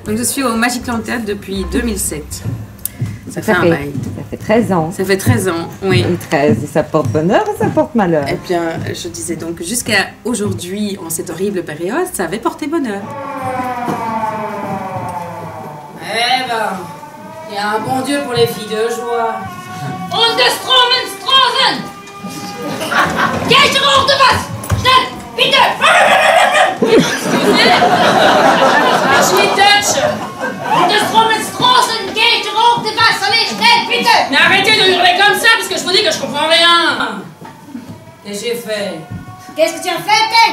Donc je suis au Magic Land Théâtre depuis 2007. Ça fait un bail. Ça fait 13 ans. Ça fait 13 ans, oui. Et 13, ça porte bonheur et ça porte malheur. Eh bien, je disais donc, jusqu'à aujourd'hui, en cette horrible période, ça avait porté bonheur. Eh ben, il y a un bon Dieu pour les filles de joie. Und des Stromenstraßen! Geht hoch, du was! Schnell! Bitte! Archie Dutch! Und des Stromenstraßen! Geht hoch, du was! Allez, schnell, bitte! Mais arrêtez de hurler comme ça, parce que je vous dis que je comprends rien! Qu'est-ce que j'ai fait? Qu'est-ce que tu as fait, t'es?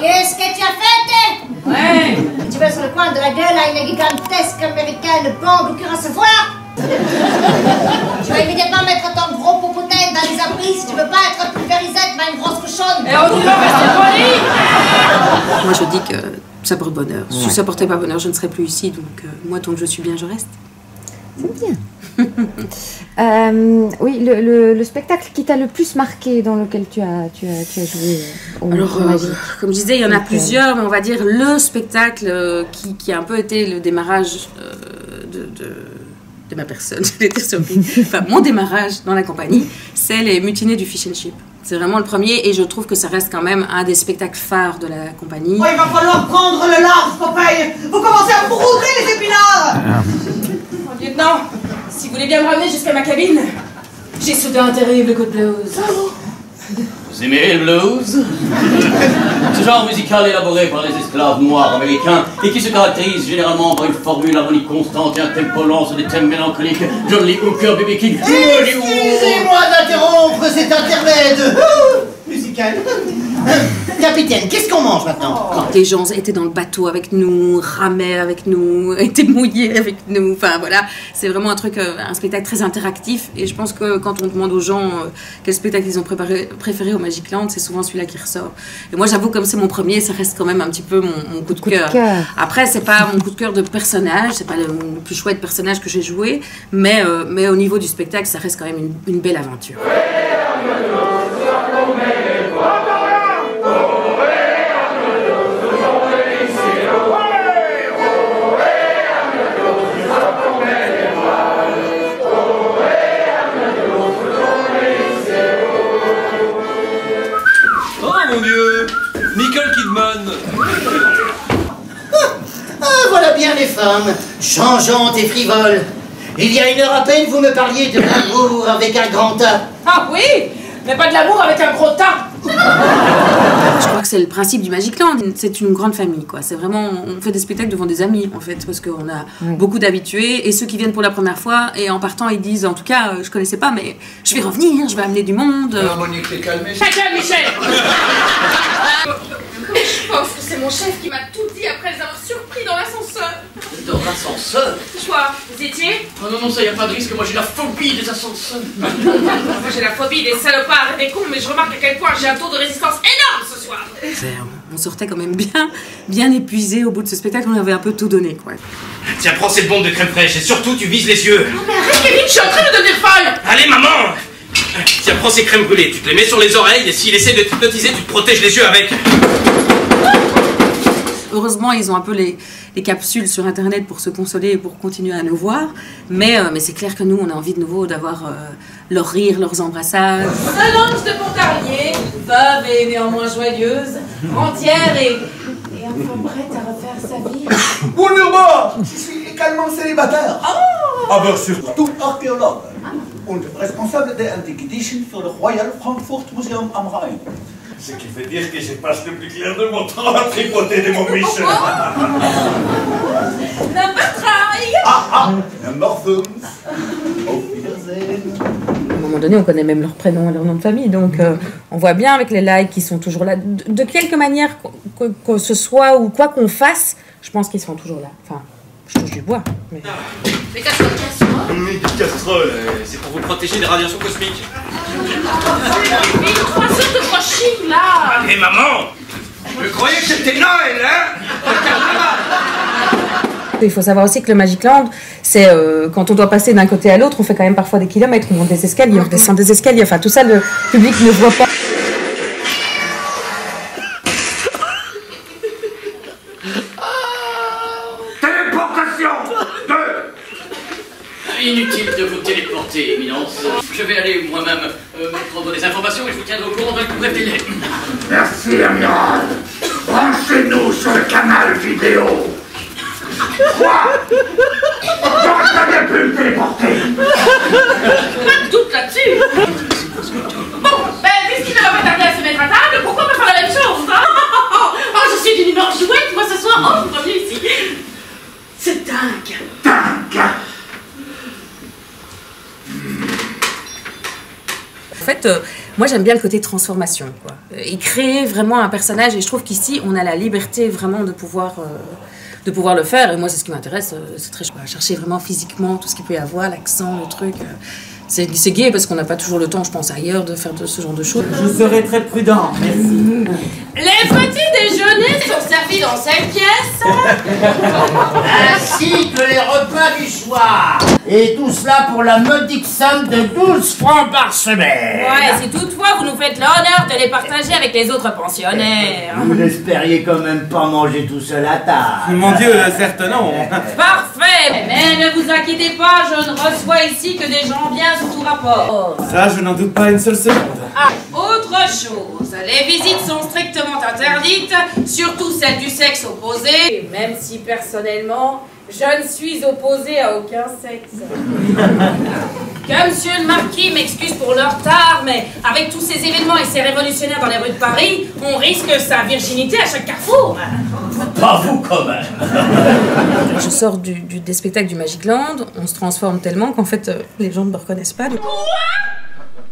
Qu'est-ce que tu as fait, t'es? Ouais! Tu vas sur le coin de la gueule à une gigantesque américaine bombe qui recevoir? Tu vas immédiatement mettre ton gros popotin dans les abris si tu veux pas être pulvérisette, mais une grosse cochonne. Et on dit pas rester poli! Moi, je dis que ça porte bonheur. Si ça portait pas bonheur, je ne serais plus ici. Donc, moi, tant que je suis bien, je reste. C'est bien. Oui, le spectacle qui t'a le plus marqué, dans lequel tu as joué au Alors, Magic. comme je disais, il y en a plusieurs, mais on va dire le spectacle qui a un peu été le démarrage de ma personne, enfin mon démarrage dans la compagnie, c'est les Mutinés du Fish and Chip. C'est vraiment le premier et je trouve que ça reste quand même un des spectacles phares de la compagnie. Oh, il va falloir prendre le large, Popeye. Vous commencez à broder les épinards. Mon lieutenant, si vous voulez bien me ramener jusqu'à ma cabine, j'ai soudé un terrible coup de blues. Vous aimez le blues? Ce genre musical élaboré par les esclaves noirs américains et qui se caractérise généralement par une formule harmonique constante et un tempo lent sur des thèmes mélancoliques. John Lee Hooker, B.B. King. Excusez-moi d'interrompre cet intermède musical. Capitaine, qu'est-ce qu'on mange maintenant? Quand les gens étaient dans le bateau avec nous, ramaient avec nous, étaient mouillés avec nous, enfin voilà, c'est vraiment un truc, un spectacle très interactif et je pense que quand on demande aux gens quel spectacle ils ont préféré au Magic Land, c'est souvent celui-là qui ressort. Et moi j'avoue, comme c'est mon premier, ça reste quand même un petit peu mon coup de cœur. Après, c'est pas mon coup de cœur de personnage, c'est pas le plus chouette personnage que j'ai joué, mais au niveau du spectacle, ça reste quand même une belle aventure. Mon Dieu, Nicole Kidman. Voilà bien les femmes, changeantes et frivoles. Il y a une heure à peine, vous me parliez de l'amour avec un grand A. Ah oui, mais pas de l'amour avec un gros tas. Je crois que c'est le principe du Magic Land, c'est une grande famille quoi. C'est vraiment, on fait des spectacles devant des amis en fait, parce qu'on a beaucoup d'habitués et ceux qui viennent pour la première fois et en partant ils disent en tout cas je connaissais pas mais je vais revenir, je vais amener du monde. Alors Monique, t'es calmée. Ta gueule, Michel. Je pense que c'est mon chef qui m'a tout dit après les avoir surpris dans l'ascenseur. Dans l'ascenseur? Ce soir, vous étiez? Non, ça y a pas de risque, moi j'ai la phobie des ascenseurs. Moi j'ai la phobie des salopards et des cons, mais je remarque à quel point j'ai un taux de résistance énorme ce soir. On sortait quand même bien épuisé au bout de ce spectacle, on avait un peu tout donné quoi. Tiens, prends cette bombe de crème fraîche et surtout tu vises les yeux. Non mais arrête Kevin, je suis en train de devenir folle. Allez maman. Tiens, prends ces crèmes brûlées, tu te les mets sur les oreilles et s'il essaie de t'hypnotiser, tu te protèges les yeux avec. Heureusement, ils ont un peu les capsules sur internet pour se consoler et pour continuer à nous voir. Mais c'est clair que nous, on a envie de nouveau d'avoir leur rire, leurs embrassades. Solange de Pontarlier, veuve et néanmoins joyeuse, entière et enfin prête à refaire sa vie. Wunderbar! Je suis également célibataire. Aber surtout archéologue. Und responsable des Antiquitäten für das Royal Frankfurt Museum am Rhein. Ce qui veut dire que je passe le plus clair de mon temps à tripoter de mon Michel. Morphums. Auf Wiedersehen. À un moment donné, on connaît même leur prénom et leur nom de famille, donc on voit bien avec les likes qu'ils sont toujours là. De quelque manière que ce soit ou quoi qu'on fasse, je pense qu'ils seront toujours là. Enfin, je touche du bois. Mais... Les casseroles. Casserole, c'est pour vous protéger des radiations cosmiques. Mais 3 heures de brushing là. Mais maman, je croyais que c'était Noël, hein? Il faut savoir aussi que le Magic Land, c'est quand on doit passer d'un côté à l'autre, on fait quand même parfois des kilomètres, on monte des escaliers, on descend des escaliers, enfin tout ça le public ne voit pas. Inutile de vous téléporter, Éminence. Je vais aller moi-même prendre des informations et je vous tiendrai au courant dans le plus bref délai. Merci, amiral. Branchez-nous sur le canal vidéo. Quoi? J'aurais très bien pu me téléporter. Pas de doute là-dessus. Bon, ben, puisqu'il ne va pas tarder à se mettre à table, pourquoi pas faire la même chose, hein? Oh, je suis d'une humeur chouette, moi, ce soir. Oh, premier ici. C'est dingue. Dingue. En fait, moi j'aime bien le côté transformation, quoi. Et créer vraiment un personnage, et je trouve qu'ici on a la liberté vraiment de pouvoir le faire. Et moi c'est ce qui m'intéresse, c'est très chouette. Chercher vraiment physiquement tout ce qu'il peut y avoir, l'accent, le truc. C'est gai parce qu'on n'a pas toujours le temps, je pense, ailleurs de faire ce genre de choses. Je serai très prudent, merci. Les petits déjeuners sont servis dans cette pièce. Ainsi que les repas du soir. Et tout cela pour la modique somme de 12 francs par semaine. Ouais, si toutefois vous nous faites l'honneur de les partager avec les autres pensionnaires. Vous n'espériez quand même pas manger tout seul à table. Mon Dieu, certes non. Parfait. Mais ne vous inquiétez pas, je ne reçois ici que des gens bien sous tout rapport. Ça, je n'en doute pas une seule seconde. Ah, autre chose, les visites sont strictement interdites, surtout celles du sexe opposé. Et même si personnellement, je ne suis opposée à aucun sexe. Que monsieur le marquis m'excuse pour le retard, mais avec tous ces événements et ces révolutionnaires dans les rues de Paris, on risque sa virginité à chaque carrefour. Pas vous quand même. Je sors des spectacles du Magic Land, on se transforme tellement qu'en fait les gens ne me reconnaissent pas. Quoi?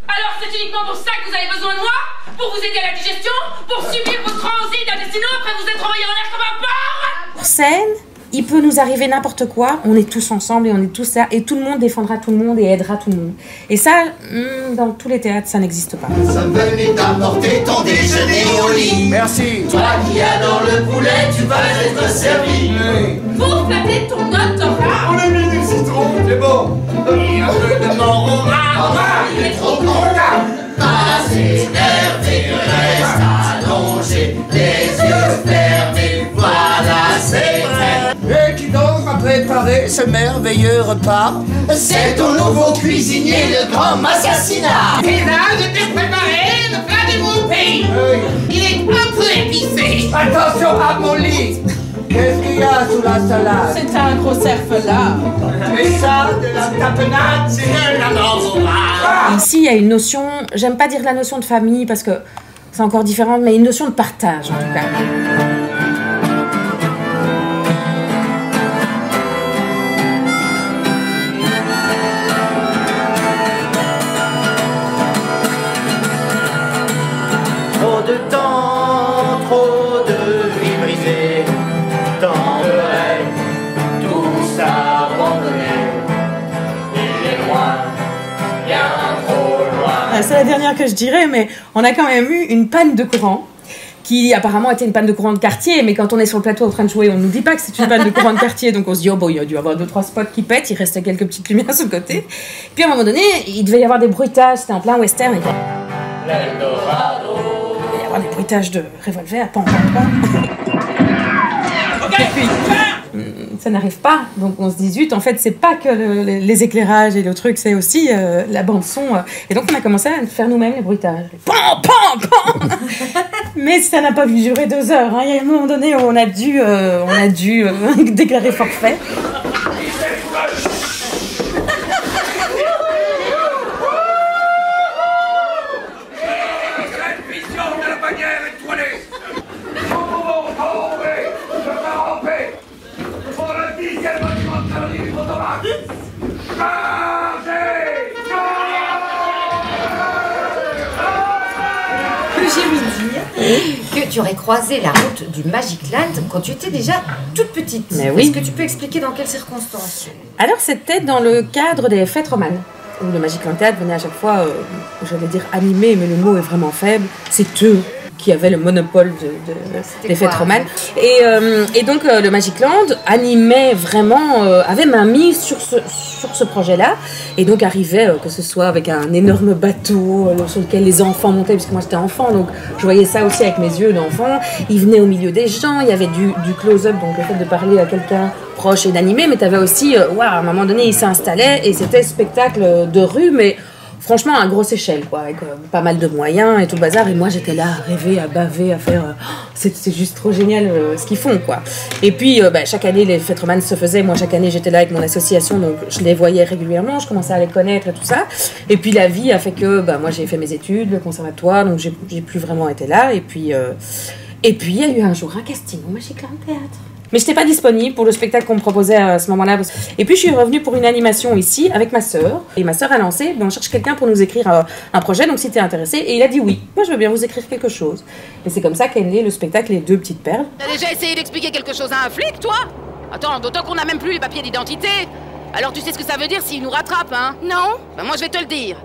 Alors c'est uniquement pour ça que vous avez besoin de moi? Pour vous aider à la digestion? Pour subir vos transits intestinaux après vous être envoyé en l'air comme un porc? Sur scène, il peut nous arriver n'importe quoi, on est tous ensemble et on est tous ça, et tout le monde défendra tout le monde et aidera tout le monde. Et ça, dans tous les théâtres, ça n'existe pas. Nous sommes venus t'apporter ton déjeuner au lit. Merci. Toi qui adore le poulet, tu vas être servi. Pour flatter ton doctorat. On a mis du citron, c'est bon. Et un peu de morora. Il est trop Trop tard. Pas s'énerver, reste allongé, les yeux fermés, voilà c'est vrai. Et qui donc a préparé ce merveilleux repas? C'est ton nouveau cuisinier, le grand Massassina. Et là, je t'ai préparé le plat de mon pays. Il est un peu épicé. Attention à mon lit. Qu'est-ce qu'il y a sous la salade? C'est un gros cerf-là. Et ça, de la tapenade? C'est de la morora. Ici, il y a une notion, j'aime pas dire la notion de famille parce que c'est encore différent, mais une notion de partage en tout cas. Trop de temps, trop de vies brisées, tant de rêves, tout ça abandonné. Il est loin, bien trop loin. C'est la dernière que je dirais, mais on a quand même eu une panne de courant qui apparemment était une panne de courant de quartier, mais quand on est sur le plateau en train de jouer, on nous dit pas que c'est une panne de courant de quartier, donc on se dit, oh bon, il y a dû y avoir 2-3 spots qui pètent, il restait quelques petites lumières sur le côté. Puis à un moment donné, il devait y avoir des bruitages, c'était en plein western, il devait y avoir des bruitages de revolver, pan, pan, pan. Et puis, ça n'arrive pas, donc on se dit zut, en fait c'est pas que les éclairages et le truc, c'est aussi la bande son, et donc on a commencé à faire nous-mêmes les bruitages, pan, pan, pan. Mais ça n'a pas duré 2 heures, hein. Il y a un moment donné où on a dû déclarer forfait. Que tu aurais croisé la route du Magic Land quand tu étais déjà toute petite. Mais oui. Est-ce que tu peux expliquer dans quelles circonstances? Alors c'était dans le cadre des fêtes romanes, où le Magic Land Théâtre venait à chaque fois, j'allais dire animé, mais le mot est vraiment faible, c'est eux. qui avait le monopole des fêtes romanes. Et donc le Magic Land animait vraiment, avait main mise sur ce projet-là. Et donc arrivait, que ce soit avec un énorme bateau sur lequel les enfants montaient, puisque moi j'étais enfant, donc je voyais ça aussi avec mes yeux d'enfant. Ils venaient au milieu des gens, il y avait du close-up, donc le fait de parler à quelqu'un proche et d'animer, mais tu avais aussi, à un moment donné, ils s'installaient et c'était spectacle de rue, mais franchement à grosse échelle, quoi, avec pas mal de moyens et tout le bazar. Et moi j'étais là à rêver, à baver, à faire c'est juste trop génial ce qu'ils font, quoi. Et puis chaque année les fêtes romanes se faisaient. Moi chaque année j'étais là avec mon association, donc je les voyais régulièrement, je commençais à les connaître et tout ça. Et puis la vie a fait que moi j'ai fait mes études, le conservatoire, donc j'ai plus vraiment été là. Et puis il y a eu un jour un casting au Magic Land Théâtre. Mais je n'étais pas disponible pour le spectacle qu'on me proposait à ce moment-là. Et puis je suis revenue pour une animation ici avec ma sœur. Et ma sœur a lancé, on cherche quelqu'un pour nous écrire un projet, donc si tu es intéressé. Et il a dit oui, moi je veux bien vous écrire quelque chose. Et c'est comme ça qu'est né le spectacle Les Deux Petites Perles. T'as déjà essayé d'expliquer quelque chose à un flic, toi? Attends, d'autant qu'on n'a même plus les papiers d'identité. Alors tu sais ce que ça veut dire s'il nous rattrape, hein? Non? Moi je vais te le dire.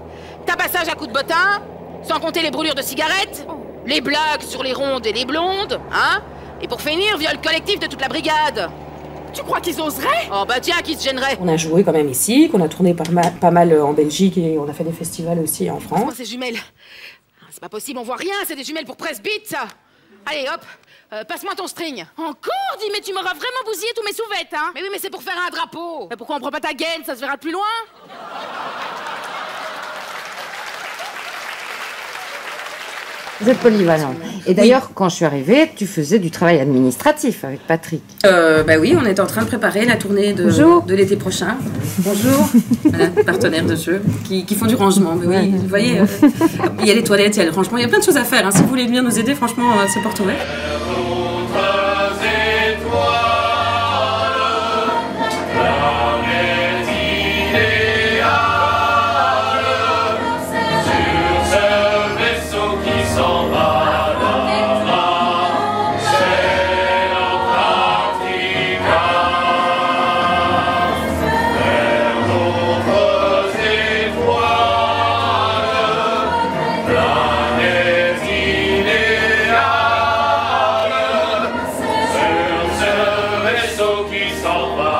Tabassage à coups de bottin, sans compter les brûlures de cigarettes, les blagues sur les rondes et les blondes, hein? Et pour finir, viol collectif de toute la brigade. Tu crois qu'ils oseraient? Oh bah tiens, qui se gênerait? On a joué quand même ici, qu'on a tourné pas mal en Belgique et on a fait des festivals aussi en France. Passe-moi ces jumelles. C'est pas possible, on voit rien, c'est des jumelles pour presbyte, ça. Allez, hop, passe-moi ton string. Encore? Dis, mais tu m'auras vraiment bousillé tous mes sous-vêtements, hein? Mais oui, mais c'est pour faire un drapeau. Mais pourquoi on prend pas ta gaine? Ça se verra de plus loin. Vous êtes polyvalent. Et d'ailleurs, quand je suis arrivée, tu faisais du travail administratif avec Patrick. Oui, on est en train de préparer la tournée de l'été prochain. Bonjour. Voilà, partenaires de jeu qui font du rangement. Mais oui, vous voyez, il y a les toilettes, il y a le rangement, il y a plein de choses à faire. Hein. Si vous voulez venir nous aider, franchement, c'est porte ouverte. Qui s'en va.